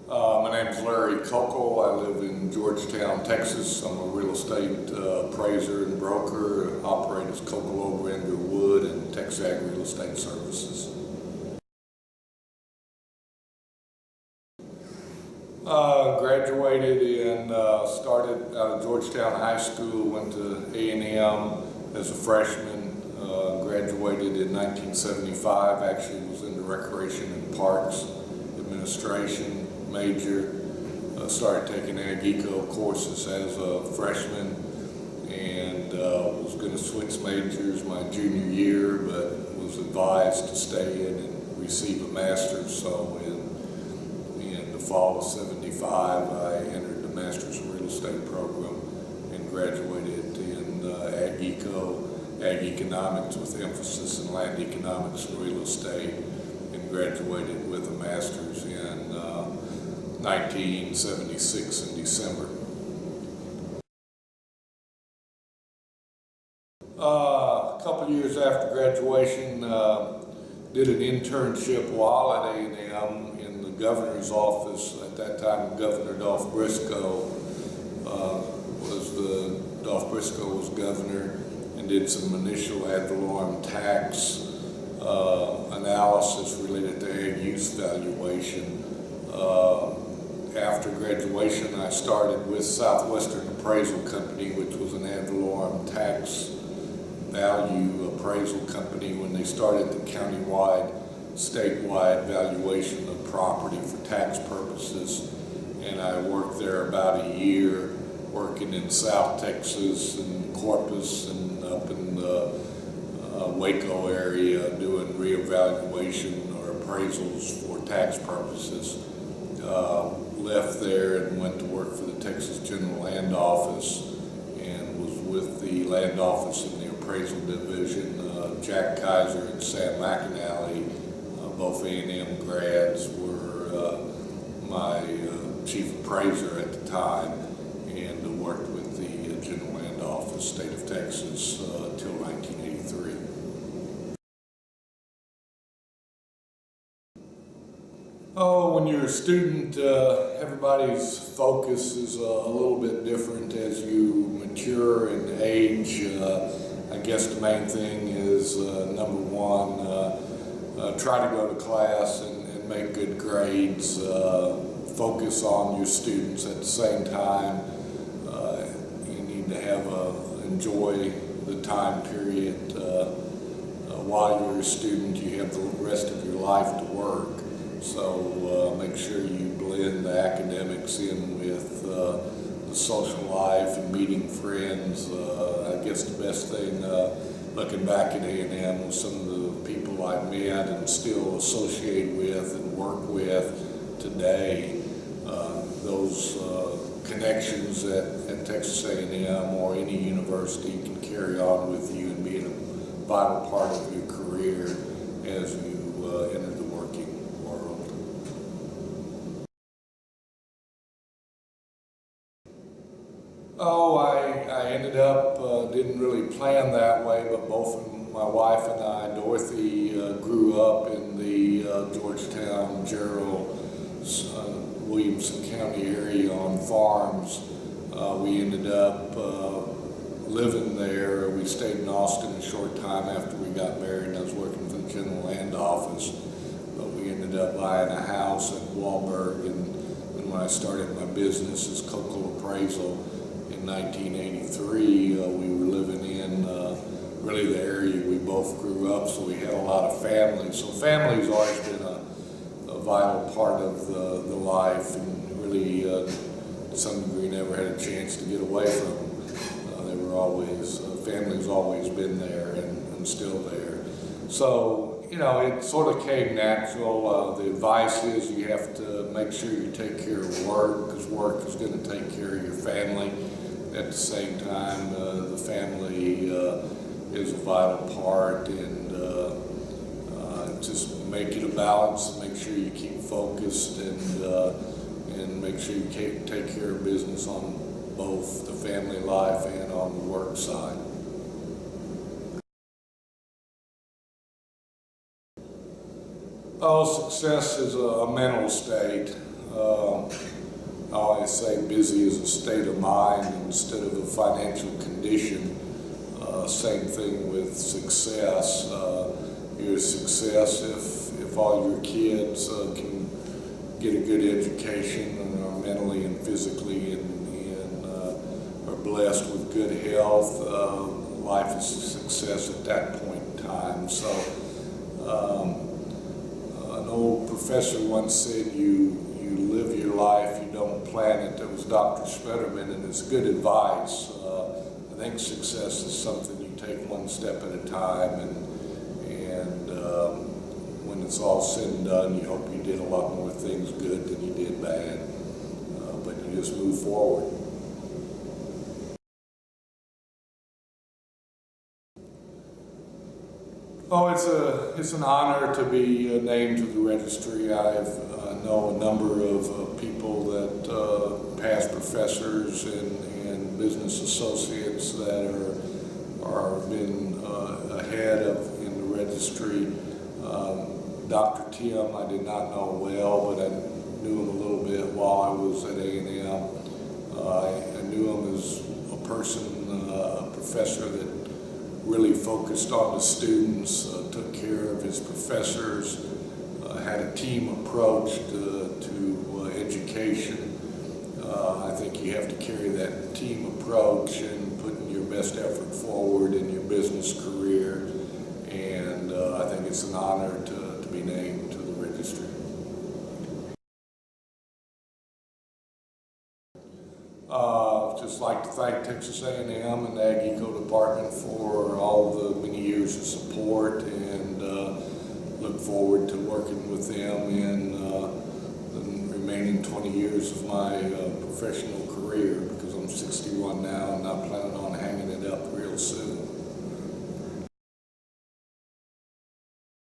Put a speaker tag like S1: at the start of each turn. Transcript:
S1: My name is Larry Kokel. I live in Georgetown, Texas. I'm a real estate appraiser and broker. I operate as Kokel Wood and Texas A&M Real Estate Services. Graduated and started out of Georgetown High School, went to A&M as a freshman, graduated in 1975, actually was into Recreation and Parks Administration major, started taking Ag Eco courses as a freshman and was going to switch majors my junior year, but was advised to stay in and receive a master's. So in the fall of '75, I entered the Master's in Real Estate program and graduated in Ag Eco, Ag Economics with emphasis in land economics and real estate, and graduated with a master's in 1976 in December. A couple years after graduation, did an internship while at A&M in the governor's office. At that time, Governor Dolph Briscoe was governor, and did some initial ad valorem tax analysis related to ag use valuation. After graduation, I started with Southwestern Appraisal Company, which was an ad valorem tax value appraisal company when they started the countywide, statewide valuation of property for tax purposes. And I worked there about a year, working in South Texas and Corpus and up in the Waco area, doing reevaluation or appraisals for tax purposes. Left there and went to work for the Texas General Land Office and was with the land office in the appraisal division. Jack Kaiser and Sam McAnally, both A&M grads, were my chief appraiser at the time, and worked with the General Land Office, state of Texas, until 1983. Oh, when you're a student, everybody's focus is a little bit different as you mature and age. I guess the main thing is, number one, try to go to class and make good grades. Focus on your students at the same time. You need to have enjoy the time period. While you're a student, you have the rest of your life to work. So make sure you blend the academics in with the social life and meeting friends. I guess the best thing, looking back at A&M, was some of the people I met and still associate with and work with today. Those connections at Texas A&M or any university can carry on with you and be a vital part of your career as you enter the working world. Oh, I ended up, didn't really plan that way, but both my wife and I, Dorothy, grew up in the Georgetown, Gerald, Williamson County area on farms. We ended up living there. We stayed in Austin a short time after we got married, and I was working for the General Land Office. But we ended up buying a house at Wahlberg, and when I started my business as Kokel Appraisal in 1983, we were living in really the area we both grew up, so we had a lot of family. So family's always been a vital part of the life, and really to some degree never had a chance to get away from them. They were always, family's always been there and still there. So, you know, it sort of came natural. The advice is you have to make sure you take care of work, because work is going to take care of your family. At the same time, the family is a vital part, and just make it a balance. Make sure you keep focused and make sure you take care of business on both the family life and on the work side. Oh, success is a mental state. I always say busy is a state of mind instead of a financial condition. Same thing with success. You're a success if all your kids can get a good education and are mentally and physically and are blessed with good health. Life is a success at that point in time. So an old professor once said, you live your life, you don't plan it. That was Dr. Spetterman, and it's good advice. I think success is something you take one step at a time, and when it's all said and done, you hope you did a lot more things good than you did bad, but you just move forward. Oh, it's an honor to be named to the registry. I know a number of people that past professors and business associates that are been ahead of in the registry. Dr. Timm, I did not know well, but I knew him a little bit while I was at A&M. I knew him as a person, a professor that really focused on the students, took care of his professors, had a team approach to education. I think you have to carry that team approach and putting your best effort forward in your business career, and I think it's an honor to be named to the registry. Just like to thank Texas A&M and the Ag Eco Department for all the many years of support, and look forward to working with them in the remaining 20 years of my professional career, because I'm 61 now and not planning on hanging